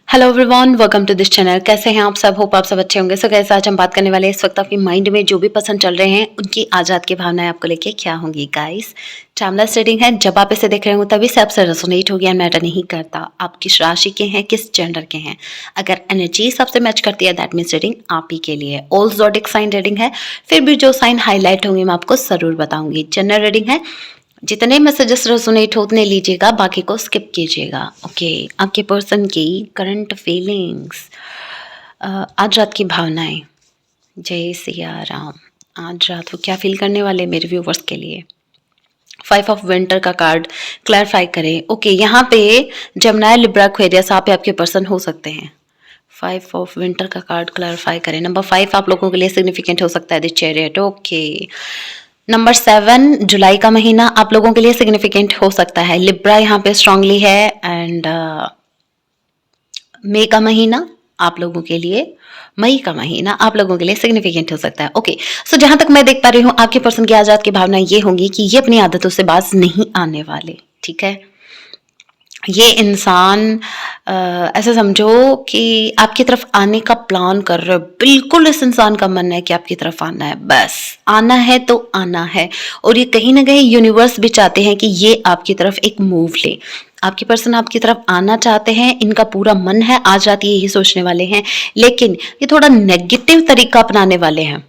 Hello everyone, welcome to this channel. कैसे हैं आप सब? होप आप सब अच्छे होंगे। सो गाइस, आज हम बात करने वाले हैं इस वक्त आपके माइंड में जो भी पसंद चल रहे हैं उनकी आजाद की भावनाएं आपको लेके क्या होंगी। गाइस, टाइमलेस रीडिंग है। जब आप इसे देख रहे हो तभी से आपसे रेजोनेट हो गया, मैटर नहीं करता आप किस राशि के हैं, किस जेंडर के हैं। अगर एनर्जी सबसे मैच करती है दैट मीन्स रीडिंग आप ही के लिए। ऑल ज़ोडिक साइन रीडिंग है, फिर भी जो साइन हाईलाइट होंगे मैं आपको जरूर बताऊंगी। जनरल रीडिंग है, जितने मैसेजेस रेजोनेट हो उतने लीजिएगा, बाकी को स्किप कीजिएगा। ओके, आपके पर्सन की करंट फीलिंग्स, आज रात की भावनाएं। जय सिया राम। आज रात वो क्या फील करने वाले मेरे व्यूवर्स के लिए। 5 ऑफ विंटर का कार्ड क्लैरिफाई करें। ओके, यहाँ पे जमुना, लिब्रा, एक्वेरियस आप आपके पर्सन हो सकते हैं। 5 ऑफ विंटर का कार्ड क्लैरिफाई करें। नंबर 5 आप लोगों के लिए सिग्निफिकेंट हो सकता है, द चैरियट। ओके, नंबर 7 जुलाई का महीना आप लोगों के लिए सिग्निफिकेंट हो सकता है। लिब्रा यहाँ पे स्ट्रांगली है। एंड मई का महीना आप लोगों के लिए, मई का महीना आप लोगों के लिए सिग्निफिकेंट हो सकता है। ओके, सो जहां तक मैं देख पा रही हूँ आपके पर्सन की आजाद की भावना ये होंगी कि ये अपनी आदतों से बाज नहीं आने वाले। ठीक है, ये इंसान ऐसा समझो कि आपकी तरफ आने का प्लान कर रहे हो। बिल्कुल इस इंसान का मन है कि आपकी तरफ आना है, बस आना है तो आना है। और ये कहीं ना कहीं यूनिवर्स भी चाहते हैं कि ये आपकी तरफ एक मूव ले। आपके पर्सन आपकी तरफ आना चाहते हैं, इनका पूरा मन है, आज रात ये यही सोचने वाले हैं, लेकिन ये थोड़ा नेगेटिव तरीका अपनाने वाले हैं।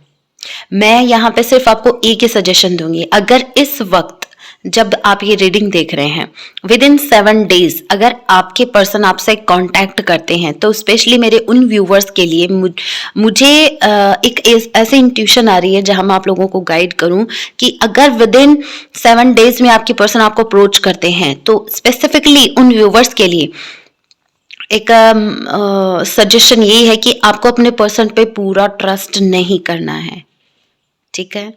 मैं यहाँ पे सिर्फ आपको एक ही सजेशन दूंगी। अगर इस वक्त जब आप ये रीडिंग देख रहे हैं, विद इन 7 डेज अगर आपके पर्सन आपसे कांटेक्ट करते हैं, तो स्पेशली मेरे उन व्यूवर्स के लिए मुझे एक ऐसे इंट्यूशन आ रही है जहां मैं आप लोगों को गाइड करूं कि अगर विद इन 7 डेज में आपके पर्सन आपको अप्रोच करते हैं, तो स्पेसिफिकली उन व्यूवर्स के लिए एक सजेशन यही है कि आपको अपने पर्सन पे पूरा ट्रस्ट नहीं करना है। ठीक है,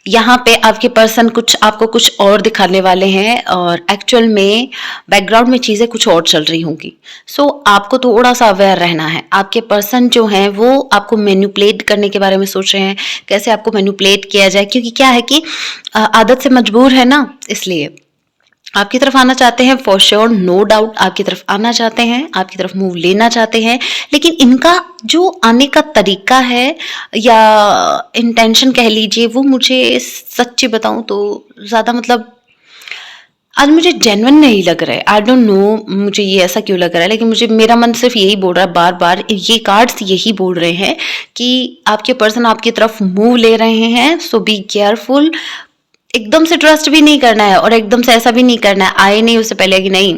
यहाँ पे आपके पर्सन कुछ आपको कुछ और दिखाने वाले हैं और एक्चुअल में बैकग्राउंड में चीजें कुछ और चल रही होंगी। सो आपको थोड़ा सा अवेयर रहना है। आपके पर्सन जो हैं वो आपको मैनिपुलेट करने के बारे में सोच रहे हैं, कैसे आपको मैनिपुलेट किया जाए, क्योंकि क्या है कि आदत से मजबूर है ना, इसलिए आपकी तरफ आना चाहते हैं। फॉर श्योर, नो डाउट आपकी तरफ आना चाहते हैं, आपकी तरफ मूव लेना चाहते हैं, लेकिन इनका जो आने का तरीका है या इंटेंशन कह लीजिए, वो मुझे सच्ची बताऊं तो ज्यादा मतलब आज मुझे जेन्युइन नहीं लग रहा है। आई डोंट नो मुझे ये ऐसा क्यों लग रहा है, लेकिन मुझे मेरा मन सिर्फ यही बोल रहा है, बार बार ये कार्ड्स यही बोल रहे हैं कि आपके पर्सन आपकी तरफ मूव ले रहे हैं। सो बी केयरफुल। एकदम से ट्रस्ट भी नहीं करना है और एकदम से ऐसा भी नहीं करना है आए नहीं उससे पहले कि नहीं,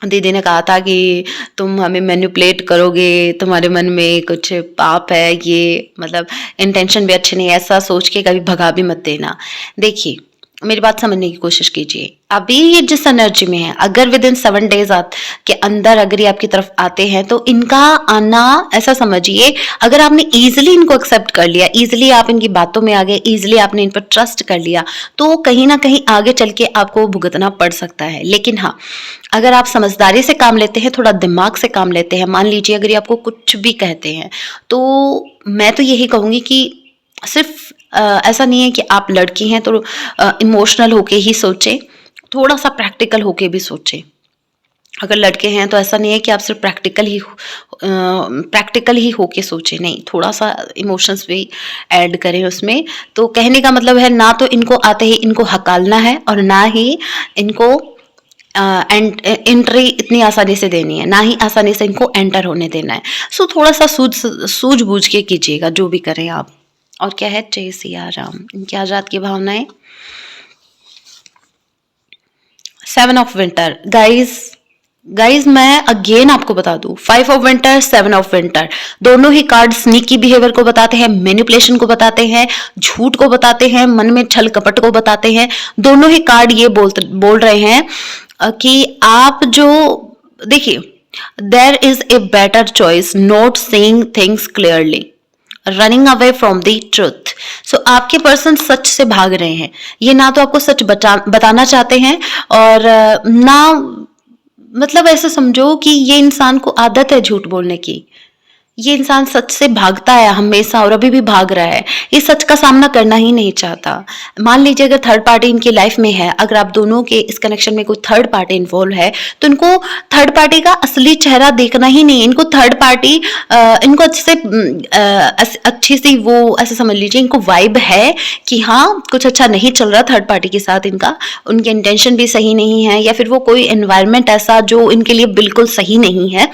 दीदी ने कहा था कि तुम हमें मैनिपुलेट करोगे, तुम्हारे मन में कुछ पाप है, ये मतलब इंटेंशन भी अच्छे नहीं है, ऐसा सोच के कभी भगा भी मत देना। देखिए, मेरी बात समझने की कोशिश कीजिए। अभी ये जिस एनर्जी में है, अगर विद इन 7 डेज के अंदर अगर ये आपकी तरफ आते हैं, तो इनका आना ऐसा समझिए, अगर आपने इजिली इनको एक्सेप्ट कर लिया, इजिली आप इनकी बातों में आ गए, इजिली आपने इन पर ट्रस्ट कर लिया, तो कहीं ना कहीं आगे चल के आपको भुगतना पड़ सकता है। लेकिन हाँ, अगर आप समझदारी से काम लेते हैं, थोड़ा दिमाग से काम लेते हैं, मान लीजिए अगर ये आपको कुछ भी कहते हैं, तो मैं तो यही कहूंगी कि सिर्फ ऐसा नहीं है कि आप लड़की हैं तो इमोशनल होके ही सोचें, थोड़ा सा प्रैक्टिकल होके भी सोचें। अगर लड़के हैं तो ऐसा नहीं है कि आप सिर्फ प्रैक्टिकल ही होके सोचें, नहीं, थोड़ा सा इमोशंस भी ऐड करें उसमें। तो कहने का मतलब है, ना तो इनको आते ही इनको हकालना है और ना ही इनको एंट्री इतनी आसानी से देनी है, ना ही आसानी से इनको एंटर होने देना है। सो थोड़ा सा सूझबूझ के कीजिएगा जो भी करें आप। और क्या है, जय सिया राम। इनकी आजाद की भावनाएं। 7 ऑफ विंटर। गाइज मैं अगेन आपको बता दूं, 5 ऑफ विंटर, 7 ऑफ विंटर, दोनों ही कार्ड स्नीकी बिहेवियर को बताते हैं, मैनिपुलेशन को बताते हैं, झूठ को बताते हैं, मन में छल कपट को बताते हैं। दोनों ही कार्ड ये बोल रहे हैं कि आप जो, देखिए, there is a better choice not seeing things clearly, running away from the truth. So आपके पर्सन सच से भाग रहे हैं। ये ना तो आपको सच बताना चाहते हैं और ना, मतलब ऐसे समझो कि ये इंसान को आदत है झूठ बोलने की। ये इंसान सच से भागता है हमेशा और अभी भी भाग रहा है, ये सच का सामना करना ही नहीं चाहता। मान लीजिए अगर थर्ड पार्टी इनकी लाइफ में है, अगर आप दोनों के इस कनेक्शन में कोई थर्ड पार्टी इन्वॉल्व है, तो इनको थर्ड पार्टी का असली चेहरा देखना ही नहीं, इनको थर्ड पार्टी इनको अच्छे से अच्छी सी वो ऐसे समझ लीजिए इनको वाइब है कि हाँ कुछ अच्छा नहीं चल रहा थर्ड पार्टी के साथ इनका, उनके इंटेंशन भी सही नहीं है, या फिर वो कोई एनवायरनमेंट ऐसा जो इनके लिए बिल्कुल सही नहीं है,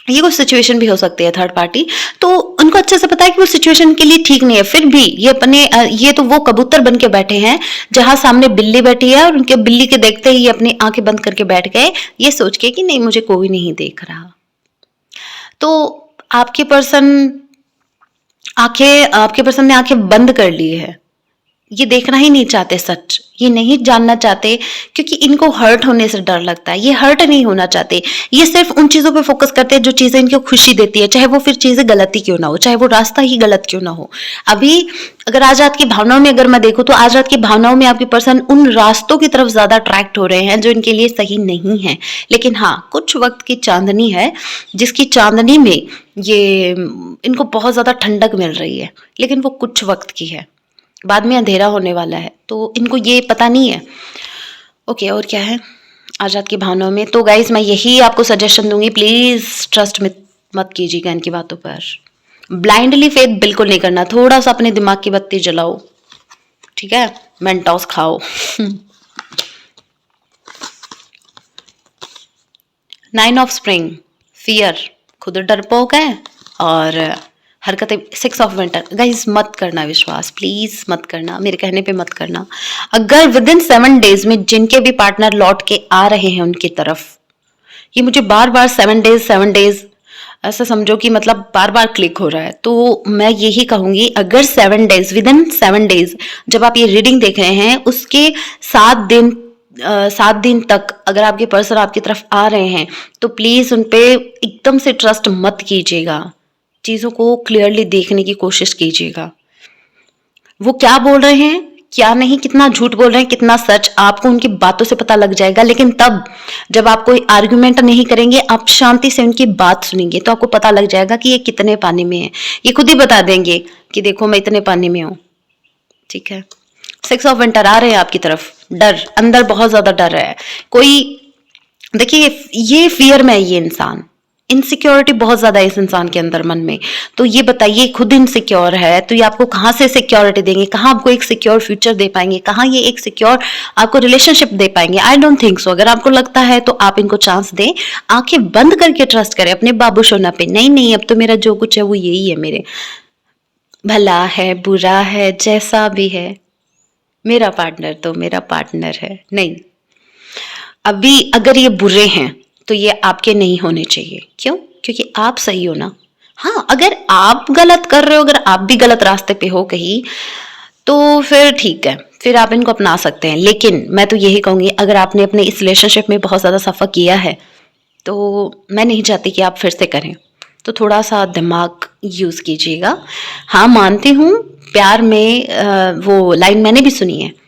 ये कुछ सिचुएशन भी हो सकती है थर्ड पार्टी, तो उनको अच्छे से पता है कि वो सिचुएशन के लिए ठीक नहीं है, फिर भी ये अपने ये तो वो कबूतर बन के बैठे हैं जहां सामने बिल्ली बैठी है और उनके बिल्ली के देखते ही अपनी आंखें बंद करके बैठ गए, ये सोच के कि नहीं मुझे कोई नहीं देख रहा। तो आपके पर्सन आपके पर्सन ने आंखें बंद कर ली है, ये देखना ही नहीं चाहते सच, ये नहीं जानना चाहते क्योंकि इनको हर्ट होने से डर लगता है, ये हर्ट नहीं होना चाहते, ये सिर्फ उन चीजों पे फोकस करते हैं जो चीजें इनको खुशी देती है, चाहे वो फिर चीजें गलत ही क्यों ना हो, चाहे वो रास्ता ही गलत क्यों ना हो। अभी अगर आज रात की भावनाओं में अगर मैं देखूं तो आज रात की भावनाओं में आपके पर्सन उन रास्तों की तरफ ज्यादा अट्रैक्ट हो रहे हैं जो इनके लिए सही नहीं है, लेकिन हाँ कुछ वक्त की चांदनी है जिसकी चांदनी में ये इनको बहुत ज्यादा ठंडक मिल रही है, लेकिन वो कुछ वक्त की है, बाद में अंधेरा होने वाला है, तो इनको ये पता नहीं है। ओके, और क्या है आज रात की भावनाओं में, तो गाइज मैं यही आपको सजेशन दूंगी, प्लीज ट्रस्ट मत कीजिएगा इनकी बातों पर, ब्लाइंडली फेथ बिल्कुल नहीं करना, थोड़ा सा अपने दिमाग की बत्ती जलाओ, ठीक है, मेंटोस खाओ। 9 ऑफ स्प्रिंग, फियर, खुद डरपोक है और हरकतें। 6 ऑफ विंटर, गाइज मत करना विश्वास, प्लीज मत करना, मेरे कहने पे मत करना। अगर विद इन 7 डेज में जिनके भी पार्टनर लौट के आ रहे हैं उनकी तरफ, ये मुझे बार बार 7 डेज ऐसा समझो कि मतलब बार बार क्लिक हो रहा है, तो मैं यही कहूंगी अगर 7 डेज, विद इन 7 डेज जब आप ये रीडिंग देख रहे हैं उसके 7 दिन तक अगर आपके पर्सन आपकी तरफ आ रहे हैं तो प्लीज उनपे एकदम से ट्रस्ट मत कीजिएगा, चीजों को क्लियरली देखने की कोशिश कीजिएगा, वो क्या बोल रहे हैं क्या नहीं, कितना झूठ बोल रहे हैं कितना सच, आपको उनकी बातों से पता लग जाएगा। लेकिन तब जब आप कोई आर्ग्यूमेंट नहीं करेंगे, आप शांति से उनकी बात सुनेंगे, तो आपको पता लग जाएगा कि ये कितने पानी में है, ये खुद ही बता देंगे कि देखो मैं इतने पानी में हूं, ठीक है। 6 ऑफ विंटर आ रहे हैं आपकी तरफ, डर अंदर बहुत ज्यादा डर है, कोई देखिए ये फियर में है, ये इंसान इनसिक्योरिटी बहुत ज्यादा है इस इंसान के अंदर मन में, तो ये बताइए खुद इनसिक्योर है तो ये आपको कहां से सिक्योरिटी देंगे, कहां आपको एक सिक्योर फ्यूचर दे पाएंगे, कहां ये एक सिक्योर आपको रिलेशनशिप दे पाएंगे। I don't think so. अगर आपको लगता है तो आप इनको चांस दें, आंखें बंद करके ट्रस्ट करें अपने बाबू सोना पे, नहीं नहीं अब तो मेरा जो कुछ है वो यही है, मेरे भला है बुरा है जैसा भी है मेरा पार्टनर तो मेरा पार्टनर है। नहीं, अभी अगर ये बुरे हैं तो ये आपके नहीं होने चाहिए, क्यों? क्योंकि आप सही हो ना। हाँ, अगर आप गलत कर रहे हो, अगर आप भी गलत रास्ते पे हो कहीं, तो फिर ठीक है, फिर आप इनको अपना सकते हैं। लेकिन मैं तो यही कहूंगी अगर आपने अपने इस रिलेशनशिप में बहुत ज्यादा सफर किया है तो मैं नहीं चाहती कि आप फिर से करें, तो थोड़ा सा दिमाग यूज कीजिएगा। हाँ मानती हूँ प्यार में वो लाइन मैंने भी सुनी है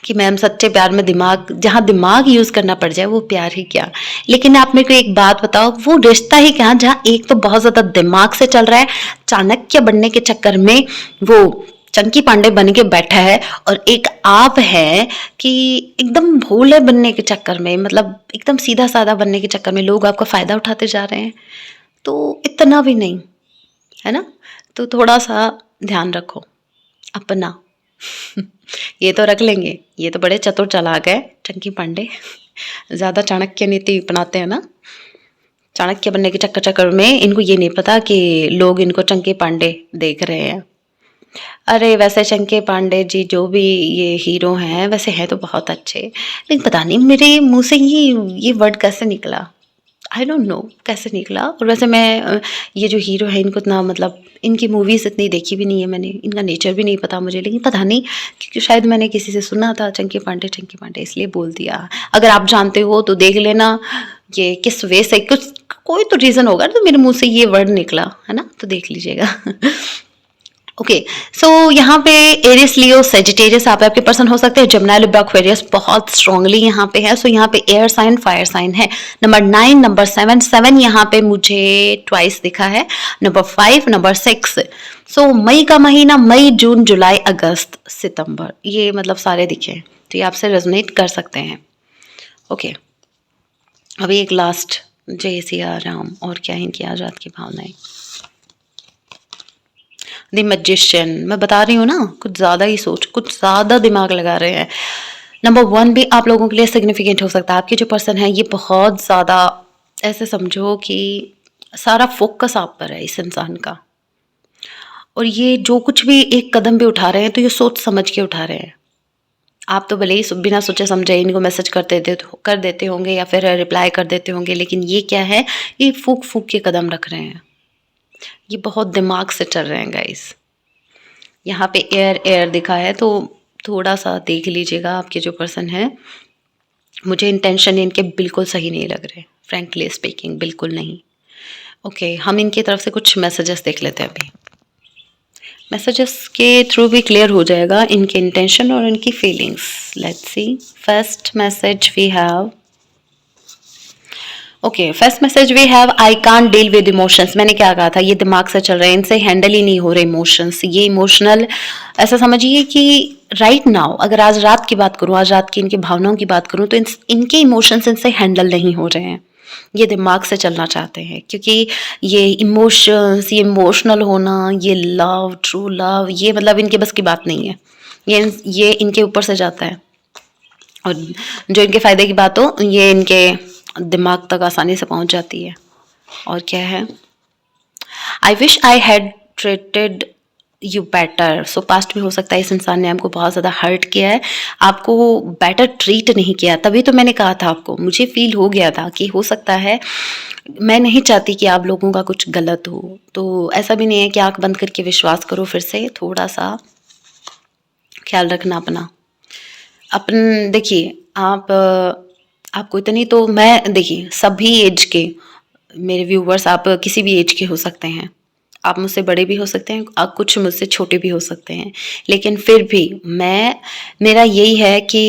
कि मैम सच्चे प्यार में दिमाग, जहाँ दिमाग यूज करना पड़ जाए वो प्यार ही क्या। लेकिन आप मेरे को एक बात बताओ, वो रिश्ता ही क्या जहाँ एक तो बहुत ज्यादा दिमाग से चल रहा है, चाणक्य बनने के चक्कर में वो चंकी पांडे बन के बैठा है, और एक आप है कि एकदम भोले बनने के चक्कर में, मतलब एकदम सीधा साधा बनने के चक्कर में लोग आपका फायदा उठाते जा रहे हैं। तो इतना भी नहीं है ना, तो थोड़ा सा ध्यान रखो अपना। ये तो रख लेंगे, ये तो बड़े चतुर चालाक है चंकी पांडे, ज्यादा चाणक्य नीति अपनाते हैं ना। चाणक्य बनने के चक्कर चक्कर में इनको ये नहीं पता कि लोग इनको चंकी पांडे देख रहे हैं। अरे वैसे चंकी पांडे जी जो भी ये हीरो हैं वैसे हैं तो बहुत अच्छे, लेकिन पता नहीं मेरे मुंह से ये वर्ड कैसे निकला, आई डोंट नो कैसे निकला। और वैसे मैं ये जो हीरो है इनको इतना मतलब इनकी मूवीज इतनी देखी भी नहीं है मैंने, इनका नेचर भी नहीं पता मुझे, लेकिन पता नहीं क्योंकि शायद मैंने किसी से सुना था चंकी पांडे इसलिए बोल दिया। अगर आप जानते हो तो देख लेना ये किस वे से, कुछ कोई तो रीजन होगा तो मेरे मुंह से ये वर्ड निकला है ना, तो देख लीजिएगा। ओके, सो यहाँ पे एरिस, लियो, सेजिटेरियस आप आपके पर्सन हो सकते हैं। जेमिनी, लिब्रा, एक्वेरियस बहुत स्ट्रांगली यहाँ पे है। सो यहाँ पे एयर साइन, फायर साइन है। नंबर 9, नंबर 7, 7 यहाँ पे मुझे ट्वाइस दिखा है। Number 5, number 6। सो मई का महीना, मई, जून, जुलाई, अगस्त, सितंबर, ये मतलब सारे दिखे, तो ये आपसे रेजोनेट कर सकते हैं। ओके, अभी एक लास्ट, जय सिया राम। और क्या है इनकी आजाद की भावनाएं? द मैजिशियन, मैं बता रही हूँ ना, कुछ ज़्यादा ही सोच, कुछ ज़्यादा दिमाग लगा रहे हैं। नंबर 1 भी आप लोगों के लिए सिग्निफिकेंट हो सकता है। आपकी जो पर्सन है ये बहुत ज़्यादा, ऐसे समझो कि सारा फोकस आप पर है इस इंसान का, और ये जो कुछ भी एक कदम भी उठा रहे हैं तो ये सोच समझ के उठा रहे हैं। आप तो भले ही बिना सोचे समझे इनको मैसेज कर देते होंगे या फिर रिप्लाई कर देते होंगे, लेकिन ये क्या है, ये फूक फूक के कदम रख रहे हैं। ये बहुत दिमाग से चल रहे हैं गाइस। यहाँ पे एयर एयर दिखा है, तो थोड़ा सा देख लीजिएगा आपके जो पर्सन है। मुझे इंटेंशन इनके बिल्कुल सही नहीं लग रहे, फ्रैंकली स्पीकिंग, बिल्कुल नहीं। ओके, हम इनकी तरफ से कुछ मैसेजेस देख लेते हैं अभी। मैसेजेस के थ्रू भी क्लियर हो जाएगा इनके इंटेंशन और इनकी feelings. Let's see, first message we have. Okay, first message we have, I can't deal with emotions. मैंने क्या कहा था, ये दिमाग से चल रहे हैं, इनसे हैंडल ही नहीं हो रहे इमोशंस। ये इमोशनल, ऐसा समझिए कि राइट नाउ, अगर आज रात की बात करूं, आज रात की इनकी भावनाओं की बात करूं, तो इनके इमोशंस इनसे हैंडल नहीं हो रहे हैं। ये दिमाग से चलना चाहते हैं, क्योंकि ये इमोशंस, ये इमोशनल होना, ये लव, ट्रू लव, ये मतलब इनके बस की बात नहीं है। ये इनके ऊपर से जाता है, और जो इनके फायदे की बात हो, ये इनके दिमाग तक आसानी से पहुंच जाती है। और क्या है, I wish I had treated you better. So past में हो सकता है इस इंसान ने आपको बहुत ज़्यादा हर्ट किया है, आपको बेटर ट्रीट नहीं किया। तभी तो मैंने कहा था आपको, मुझे फील हो गया था कि हो सकता है, मैं नहीं चाहती कि आप लोगों का कुछ गलत हो। तो ऐसा भी नहीं है कि आंख बंद करके विश्वास करो। फिर से थोड़ा सा ख्याल रखना अपना। अपन देखिए, आपको इतनी तो, मैं देखिए सभी एज के मेरे व्यूवर्स, आप किसी भी एज के हो सकते हैं, आप मुझसे बड़े भी हो सकते हैं, आप कुछ मुझसे छोटे भी हो सकते हैं, लेकिन फिर भी मेरा यही है कि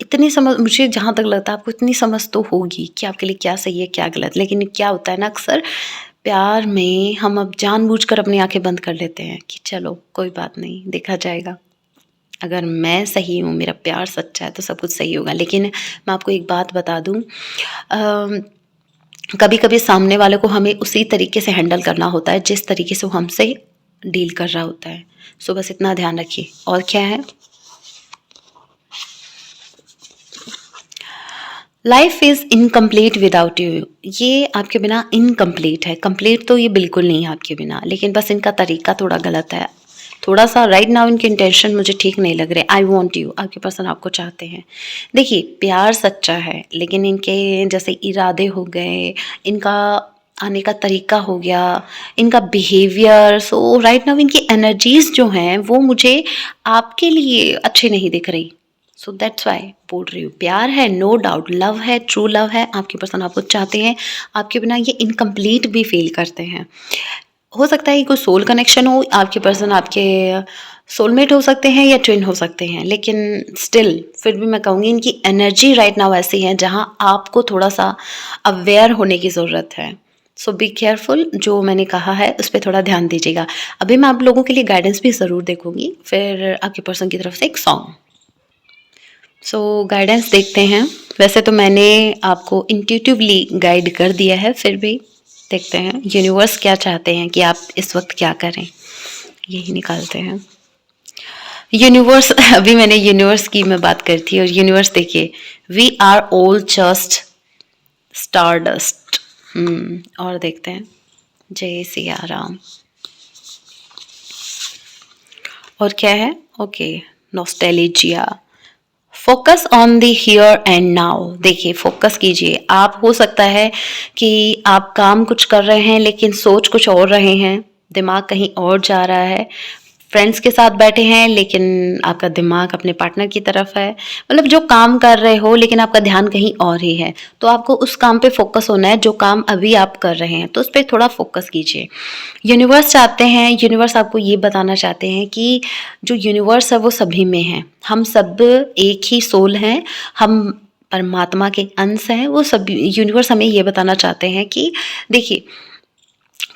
इतनी समझ, मुझे जहाँ तक लगता है आपको इतनी समझ तो होगी कि आपके लिए क्या सही है क्या गलत। लेकिन क्या होता है ना, अक्सर प्यार में हम अब जानबूझकर अपनी आंखें बंद कर लेते हैं कि चलो कोई बात नहीं, देखा जाएगा, अगर मैं सही हूँ, मेरा प्यार सच्चा है, तो सब कुछ सही होगा। लेकिन मैं आपको एक बात बता दूँ, कभी कभी सामने वाले को हमें उसी तरीके से हैंडल करना होता है जिस तरीके से वो हमसे डील कर रहा होता है। सो बस इतना ध्यान रखिए। और क्या है, life is incomplete without you. ये आपके बिना इनकम्प्लीट है, कंप्लीट तो ये बिल्कुल नहीं है आपके बिना, लेकिन बस इनका तरीका थोड़ा गलत है। थोड़ा सा राइट नाउ इनके इंटेंशन मुझे ठीक नहीं लग रहे। आई वॉन्ट यू, आपके पर्सन आपको चाहते हैं। देखिए, प्यार सच्चा है, लेकिन इनके जैसे इरादे हो गए, इनका आने का तरीका हो गया, इनका बिहेवियर, सो राइट नाउ इनकी एनर्जीज जो हैं वो मुझे आपके लिए अच्छे नहीं दिख रही। सो दैट्स वाई बोल रही हूँ, प्यार है, नो डाउट, लव है, ट्रू लव है, आपके पर्सन आपको चाहते हैं, आपके बिना ये इनकम्प्लीट भी फील करते हैं। हो सकता है कि कोई सोल कनेक्शन हो, आपके पर्सन आपके सोलमेट हो सकते हैं या ट्विन हो सकते हैं, लेकिन स्टिल फिर भी मैं कहूँगी इनकी एनर्जी राइट नाउ ऐसी है जहाँ आपको थोड़ा सा अवेयर होने की ज़रूरत है। सो बी केयरफुल, जो मैंने कहा है उस पर थोड़ा ध्यान दीजिएगा। अभी मैं आप लोगों के लिए गाइडेंस भी ज़रूर देखूंगी, फिर आपके पर्सन की तरफ से एक सॉन्ग। सो गाइडेंस देखते हैं। वैसे तो मैंने आपको इंट्यूटिवली गाइड कर दिया है, फिर भी देखते हैं यूनिवर्स क्या चाहते हैं कि आप इस वक्त क्या करें, यही निकालते हैं। यूनिवर्स अभी मैंने यूनिवर्स की मैं बात करी थी, और यूनिवर्स देखिए, we are all just star dust. और देखते हैं, जय सिया राम। और क्या है, okay, nostalgia, focus on the here and now. देखिए, फोकस कीजिए। आप, हो सकता है कि आप काम कुछ कर रहे हैं लेकिन सोच कुछ और रहे हैं, दिमाग कहीं और जा रहा है। फ्रेंड्स के साथ बैठे हैं लेकिन आपका दिमाग अपने पार्टनर की तरफ है, मतलब जो काम कर रहे हो लेकिन आपका ध्यान कहीं और ही है, तो आपको उस काम पे फोकस होना है जो काम अभी आप कर रहे हैं, तो उस पर थोड़ा फोकस कीजिए। यूनिवर्स चाहते हैं, यूनिवर्स आपको ये बताना चाहते हैं कि जो यूनिवर्स है वो सभी में है, हम सब एक ही सोल हैं, हम परमात्मा के अंश हैं, वो सब यूनिवर्स हमें ये बताना चाहते हैं कि देखिए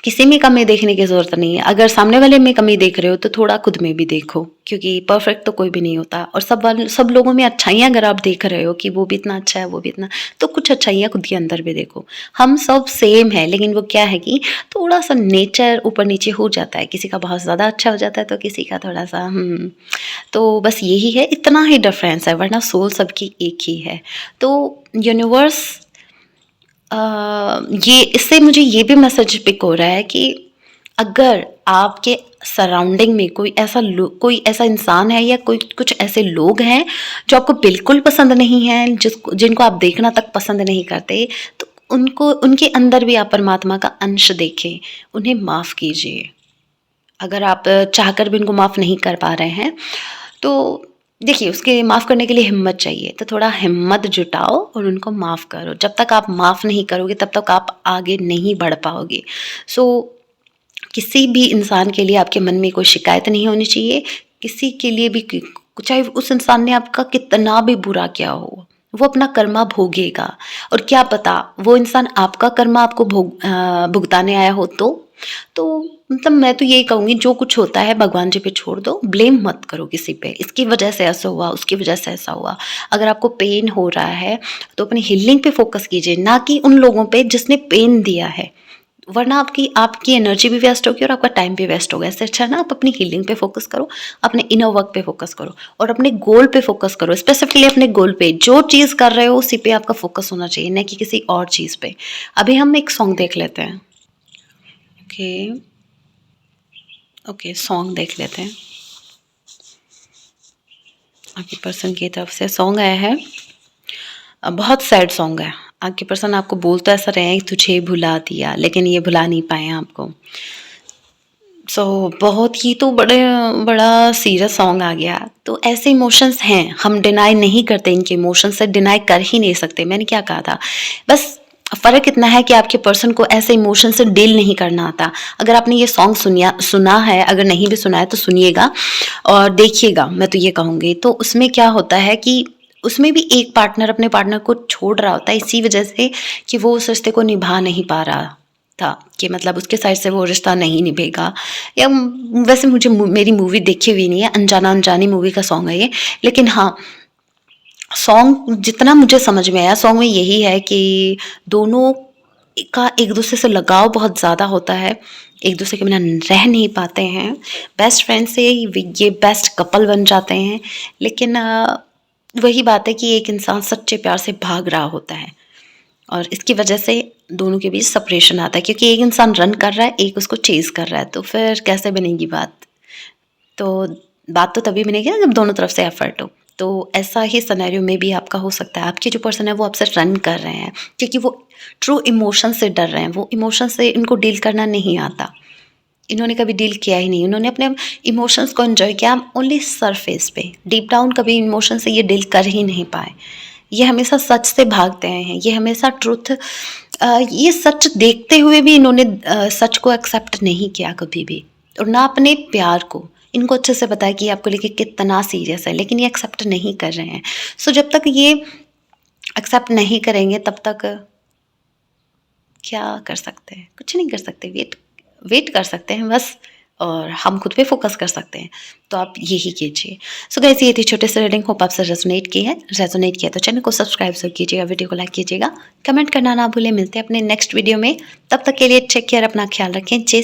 किसी में कमी देखने की ज़रूरत नहीं है। अगर सामने वाले में कमी देख रहे हो तो थोड़ा खुद में भी देखो, क्योंकि परफेक्ट तो कोई भी नहीं होता, और सब लोगों में अच्छाइयाँ अगर आप देख रहे हो कि वो भी इतना अच्छा है, वो भी इतना, तो कुछ अच्छाइयाँ खुद के अंदर भी देखो। हम सब सेम है, लेकिन वो क्या है कि थोड़ा-सा नेचर ऊपर-नीचे हो जाता है, किसी का बहुत ज़्यादा अच्छा हो जाता है तो किसी का थोड़ा-सा तो बस यही है, इतना ही डिफरेंस है, वरना सोल सबकी एक ही है। तो यूनिवर्स ये इससे मुझे ये भी मैसेज पिक हो रहा है कि अगर आपके सराउंडिंग में कोई ऐसा इंसान है या कोई कुछ ऐसे लोग हैं जो आपको बिल्कुल पसंद नहीं हैं, जिनको आप देखना तक पसंद नहीं करते, तो उनके अंदर भी आप परमात्मा का अंश देखें, उन्हें माफ़ कीजिए। अगर आप चाहकर भी उनको माफ़ नहीं कर पा रहे हैं, तो देखिए उसके माफ़ करने के लिए हिम्मत चाहिए, तो थोड़ा हिम्मत जुटाओ और उनको माफ़ करो। जब तक आप माफ़ नहीं करोगे तब तक आप आगे नहीं बढ़ पाओगे। सो किसी भी इंसान के लिए आपके मन में कोई शिकायत नहीं होनी चाहिए, किसी के लिए भी चाहे उस इंसान ने आपका कितना भी बुरा किया हो, वो अपना कर्मा भोगेगा, और क्या पता वो इंसान आपका कर्मा आपको भुगताने आया हो तो मतलब मैं तो यही कहूँगी, जो कुछ होता है भगवान जी पे छोड़ दो, ब्लेम मत करो किसी पे, इसकी वजह से ऐसा हुआ, उसकी वजह से ऐसा हुआ। अगर आपको पेन हो रहा है तो अपनी हीलिंग पे फोकस कीजिए, ना कि उन लोगों पे जिसने पेन दिया है, वरना आपकी आपकी एनर्जी भी वेस्ट होगी और आपका टाइम भी वेस्ट होगा। इससे अच्छा ना आप अपनी हीलिंग पे फोकस करो, अपने इनर वर्क पे फोकस करो और अपने गोल पे फोकस करो, स्पेसिफिकली अपने गोल पे, जो चीज़ कर रहे हो उसी पे आपका फोकस होना चाहिए, न कि किसी और चीज़ पे। अभी हम एक सॉन्ग देख लेते हैं। ओके, ओके, सॉन्ग देख लेते हैं। आपकी पर्सन की तरफ से सॉन्ग आया है, बहुत सैड सॉन्ग है। आपकी पर्सन आपको बोल तो ऐसा रहे हैं कि तुझे भुला दिया, लेकिन ये भुला नहीं पाए हैं आपको। बहुत ही तो बड़ा सीरियस सॉन्ग आ गया। तो ऐसे इमोशंस हैं, हम डिनाई नहीं करते, इनके इमोशंस से डिनाई कर ही नहीं सकते। मैंने क्या कहा था, बस फ़र्क इतना है कि आपके पर्सन को ऐसे इमोशन से डील नहीं करना आता। अगर आपने ये सॉन्ग सुना है, अगर नहीं भी सुना है तो सुनिएगा और देखिएगा, मैं तो ये कहूँगी। तो उसमें क्या होता है कि उसमें भी एक पार्टनर अपने पार्टनर को छोड़ रहा होता है इसी वजह से कि वो उस रिश्ते को निभा नहीं पा रहा था, कि मतलब उसके साइड से वो रिश्ता नहीं निभेगा। या वैसे मुझे मेरी मूवी देखी हुई नहीं है, अनजाना अनजानी मूवी का सॉन्ग है ये, लेकिन हाँ, सॉन्ग जितना मुझे समझ में आया, सॉन्ग में यही है कि दोनों का एक दूसरे से लगाव बहुत ज़्यादा होता है, एक दूसरे के बिना रह नहीं पाते हैं, बेस्ट फ्रेंड से ये बेस्ट कपल बन जाते हैं। लेकिन वही बात है कि एक इंसान सच्चे प्यार से भाग रहा होता है और इसकी वजह से दोनों के बीच सेपरेशन आता है, क्योंकि एक इंसान रन कर रहा है, एक उसको चेज़ कर रहा है, तो फिर कैसे बनेगी बात? तो बात तो तभी बनेगी ना जब दोनों तरफ से एफर्ट हो। तो ऐसा ही सिनेरियो में भी आपका हो सकता है, आपके जो पर्सन है वो आपसे रन कर रहे हैं क्योंकि वो ट्रू इमोशन से डर रहे हैं, वो इमोशन से इनको डील करना नहीं आता। इन्होंने कभी डील किया ही नहीं, उन्होंने अपने इमोशंस को एन्जॉय किया ओनली सरफेस पे, डीप डाउन कभी इमोशन से ये डील कर ही नहीं पाए। ये हमेशा सच से भागते हैं, ये हमेशा ट्रुथ ये सच देखते हुए भी इन्होंने सच को एक्सेप्ट नहीं किया कभी भी, और ना अपने प्यार को। इनको अच्छे से पता है कि ये आपको लेके कितना सीरियस है, लेकिन ये एक्सेप्ट नहीं कर रहे हैं। सो जब तक ये एक्सेप्ट नहीं करेंगे तब तक क्या कर सकते हैं? कुछ नहीं कर सकते, वेट कर सकते हैं बस, और हम खुद पे फोकस कर सकते हैं। तो आप यही कीजिए। सो गाइस, ये थी छोटे से रीडिंग, होप आपसे रेजोनेट की है। रेजोनेट किया तो चैनल को सब्सक्राइब जरूर कीजिएगा, वीडियो को लाइक कीजिएगा, कमेंट करना ना भूलें। मिलते हैं अपने नेक्स्ट वीडियो में, तब तक के लिए टेक केयर, अपना ख्याल रखें। जय